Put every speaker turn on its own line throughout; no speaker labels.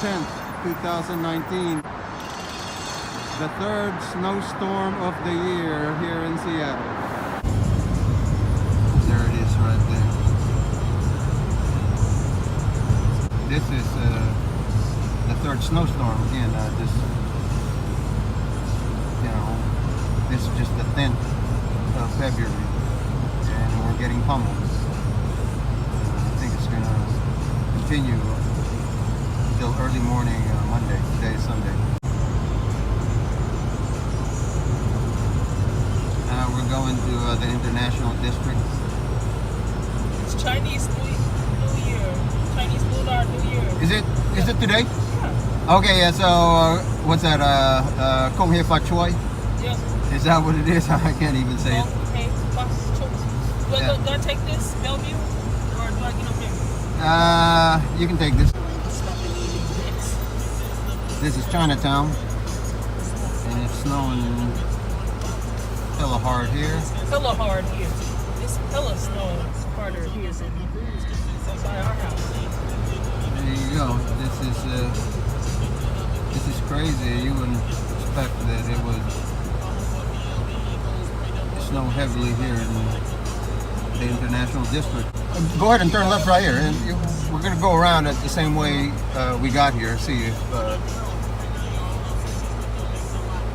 10th, 2019. The third snowstorm of the year here in Seattle. There it is right there. This is the third snowstorm again. This is just the 10th of February, and we're getting pummeled. I think it's gonna continue till early morning Monday. Today is Sunday. We're going to the International District.
It's Chinese New Year. Chinese Lunar New Year.
Is it today?
Yeah.
Okay, yeah. So what's that? Kong Hei Fa Choi.
Yeah.
Is that what it is? I can't even say it.
Okay. Do I take this Bellevue or do I get up here?
You can take this. This is Chinatown, and it's snowing hella hard here.
Hella hard here. It's hella snowing harder here than by our house.
There you go. This is crazy. You wouldn't expect that it would snow heavily here in the International District. Go ahead and turn left right here, and we're gonna go around it the same way we got here. See if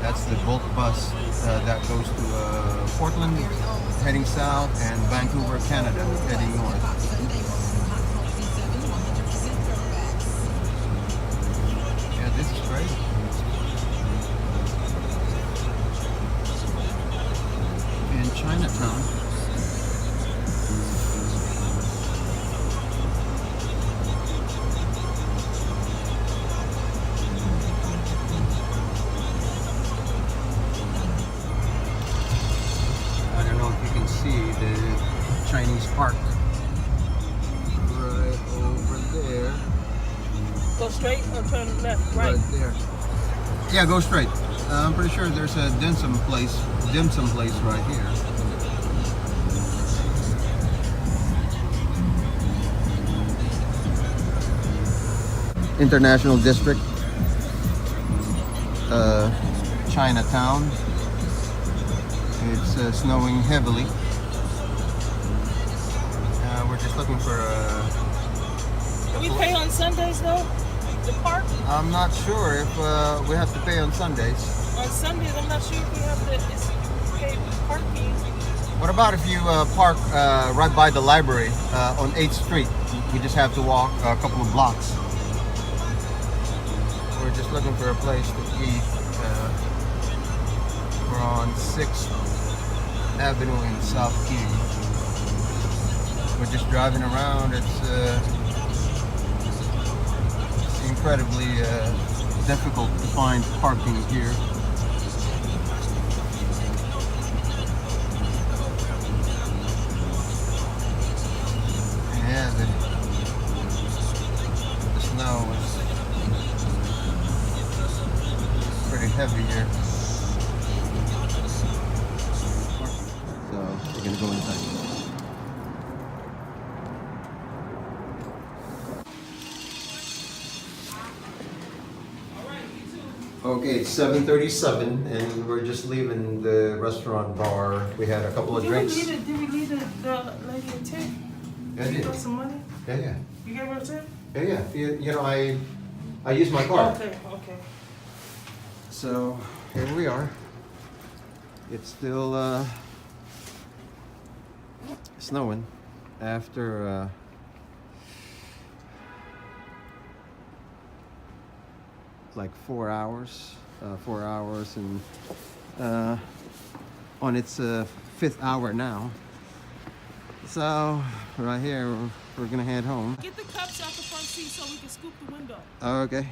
that's the bulk bus that goes to Portland heading south and Vancouver, Canada heading north. Yeah, this is crazy. In Chinatown. See the Chinese park right over there.
Go straight or turn left? Right
there. Yeah, go straight. I'm pretty sure there's a dim sum place right here. International District, Chinatown. It's snowing heavily. We're just looking for
Do we pay on Sundays though? The park?
I'm not sure if we have to pay on Sundays.
On Sundays, I'm not sure if we have to pay park fees.
What about if you park right by the library on 8th Street? We just have to walk a couple of blocks. We're just looking for a place to eat. We're on 6th Avenue in South King. We're just driving around. It's incredibly difficult to find parking here. Yeah, the snow is pretty heavy here. So we're gonna go inside. Okay, it's 7:37 and we're just leaving the restaurant bar. We had a couple of drinks.
Did we leave the lady a tip?
Yeah, I did.
You got some money?
Yeah.
You gave her a tip?
Yeah. You know, I use my card.
Okay.
So here we are. It's still snowing after like 4 hours. 4 hours and on its 5th hour now. So right here we're gonna head home.
Get the cups off the front seat so we can scoop the window.
Okay.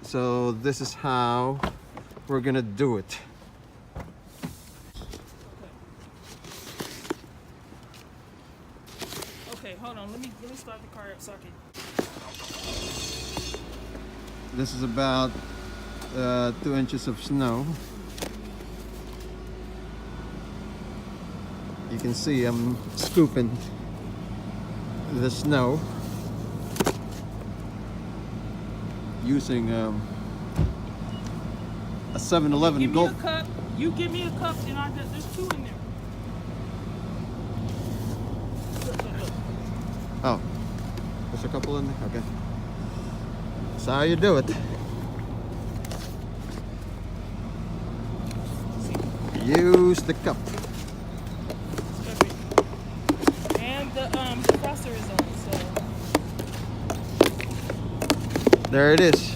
So this is how we're gonna do it.
Okay, hold on. Let me start the car up so I can.
This is about 2 inches of snow. You can see I'm scooping the snow. using a 7-Eleven Gulp.
Give me a cup. You give me a cup, and there's 2 in there. Look.
Oh, there's a couple in there. Okay, that's how you do it. Use the cup.
And the froster is on, so.
There it is.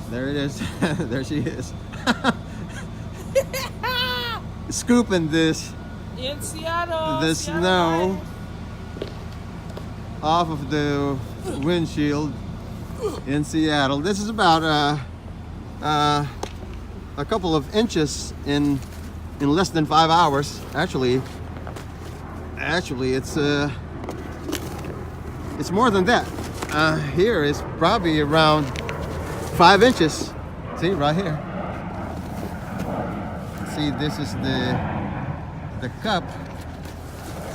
There it is. There she is. Scooping this
In Seattle.
the
Seattle
snow off of the windshield in Seattle. This is about a couple of inches in less than 5 hours. Actually, it's more than that. Here is probably around 5 inches. See right here. See, this is the cup.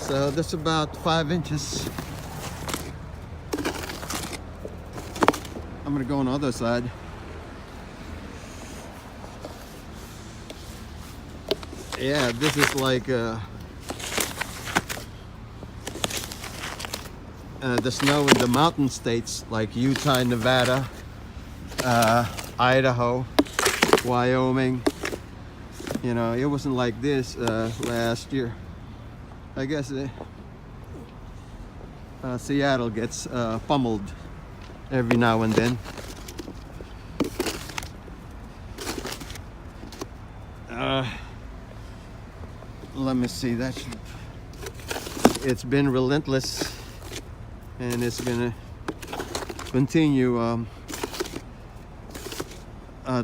So that's about 5 inches. I'm gonna go on the other side. Yeah, this is like the snow in the mountain states like Utah, Nevada, Idaho, Wyoming. You know, it wasn't like this last year. I guess Seattle gets pummeled every now and then. Let me see, it's been relentless, and it's gonna continue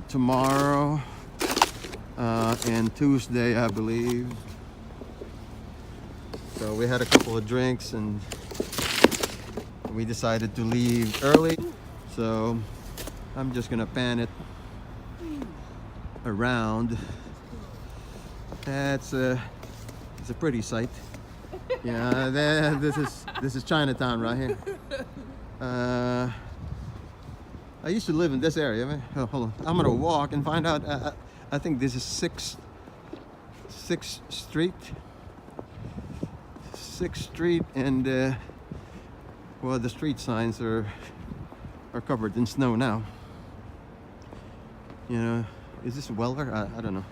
tomorrow and Tuesday, I believe. So we had a couple of drinks and we decided to leave early, so I'm just gonna pan it around. It's a pretty sight. Yeah, this is Chinatown right here. I used to live in this area. Oh, hold on, I'm gonna walk and find out. I think this is 6th Street. 6th Street, and well, the street signs are covered in snow now. You know, is this Weller? I don't know.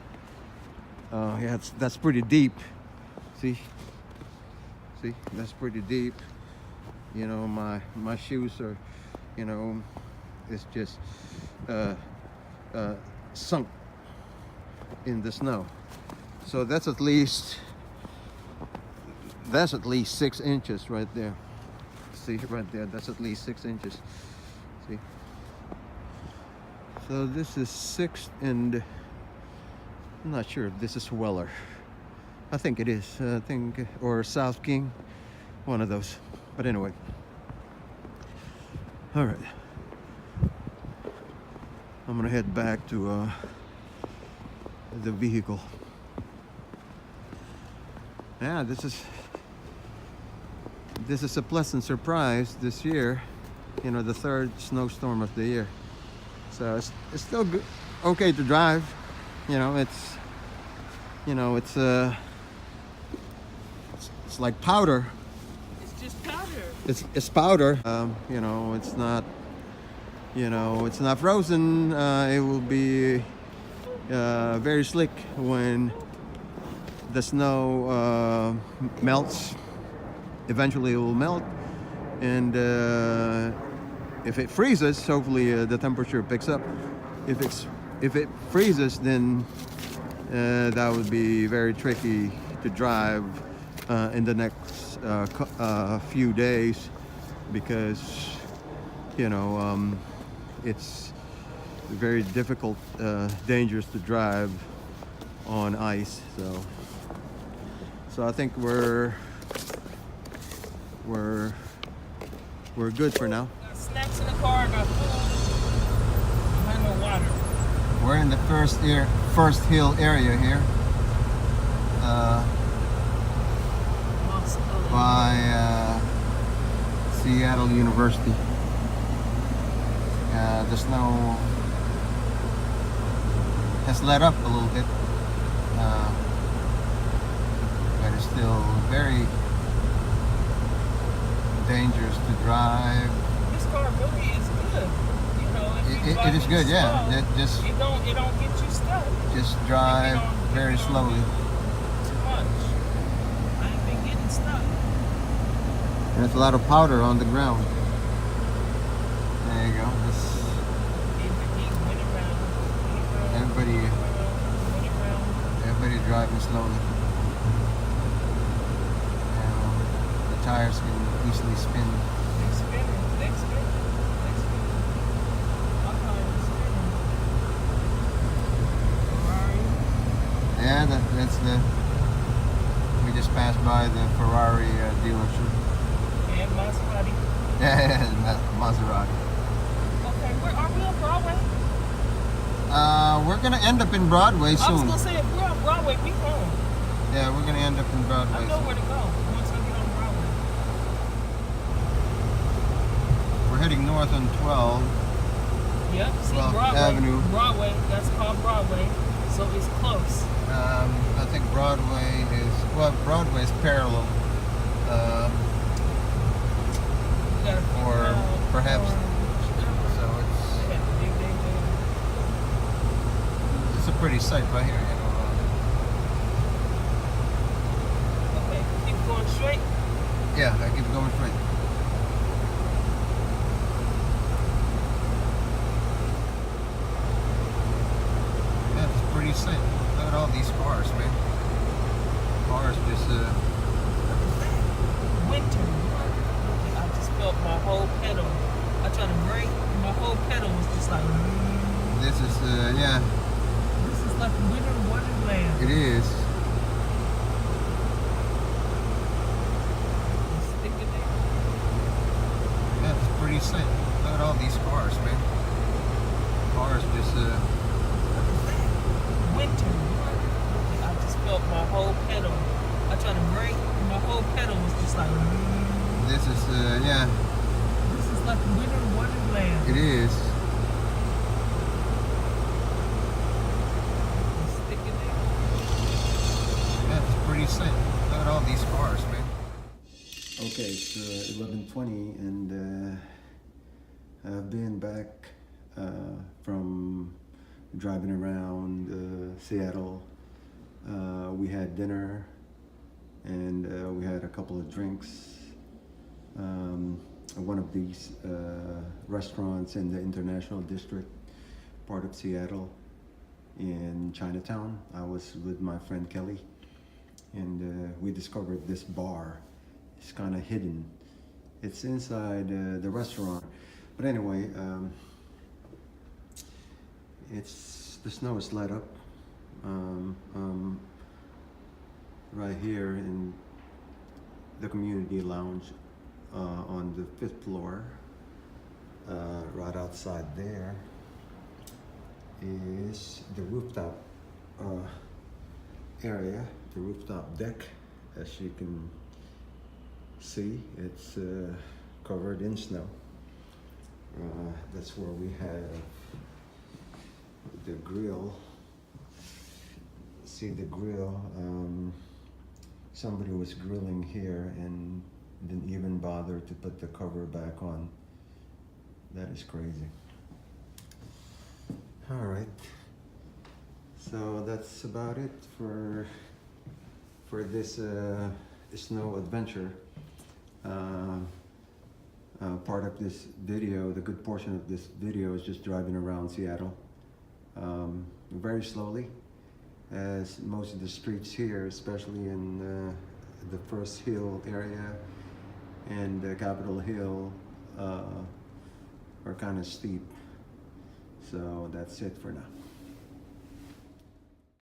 Oh yeah, that's pretty deep. See, that's pretty deep. You know, my shoes are, you know, it's just sunk in the snow. So that's at least 6 inches right there. See right there, that's at least 6 inches. See, so this is 6th, and I'm not sure if this is Weller. I think it is. I think, or South King, one of those. But anyway, all right. I'm gonna head back to the vehicle. Yeah, this is a pleasant surprise this year. You know, the 3rd snowstorm of the year. So it's still good, okay to drive. You know, it's like powder.
It's just powder.
It's powder. You know, it's not frozen. It will be very slick when the snow melts. Eventually it will melt, and if it freezes, hopefully the temperature picks up. If it freezes, then that would be very tricky to drive in the next few days, because you know it's very difficult, dangerous to drive on ice. So I think we're good for now.
Got snacks in the car, got food. I have no water.
We're in the first hill area here by Seattle University. The snow has let up a little bit, but it's still very dangerous to drive.
This car really is good. You know, if you
It is good,
slow,
yeah.
it don't get you stuck.
Just drive very slowly.
Too much. I ain't been getting stuck.
There's a lot of powder on the ground. There you go. Everybody driving slowly. The tires can easily spin.
They spinning. My car is spinning. Ferrari.
Yeah, that's the. We just passed by the Ferrari dealership.
And Maserati.
Yeah, Maserati.
Okay, are we on Broadway?
We're gonna end up in Broadway soon.
I was gonna say if we're on Broadway, we home.
Yeah, we're gonna end up in Broadway.
I know where to go once I get on Broadway.
We're heading north on 12.
Yep, see
12th
Broadway.
Avenue.
Broadway, that's called Broadway, so it's close.
I think Broadway is parallel. Or perhaps. So it's a pretty sight right here, you know.
Okay, keep going straight.
Yeah, I keep going straight. Yeah, it's a pretty sight. Look at all these cars, man. Cars just
Winter. I just felt my whole pedal. I tried to brake, and my whole pedal was just like.
This is yeah.
This is like winter wonderland.
It is.
Sticking there.
Yeah, it's a pretty sight. Look at all these cars, man. Cars just
Winter. I just felt my whole pedal. I tried to brake, and my whole pedal was just like.
This is yeah.
This is like winter wonderland.
It is.
Sticking there.
Yeah, it's a pretty sight. Look at all these cars, man. Okay, it's 11:20, and I've been back from driving around Seattle. We had dinner, and we had a couple of drinks. One of these restaurants in the International District, part of Seattle, in Chinatown. I was with my friend Kelly, and we discovered this bar. It's kind of hidden. It's inside the restaurant. But anyway, the snow is let up right here in the community lounge on the 5th floor. Right outside there is the rooftop area, the rooftop deck. As you can see, it's covered in snow. That's where we have the grill. See the grill. Somebody was grilling here and didn't even bother to put the cover back on. That is crazy. All right. So that's about it for this snow adventure. Part of this video, the good portion of this video, is just driving around Seattle very slowly, as most of the streets here, especially in the First Hill area and Capitol Hill, are kind of steep. So that's it for now.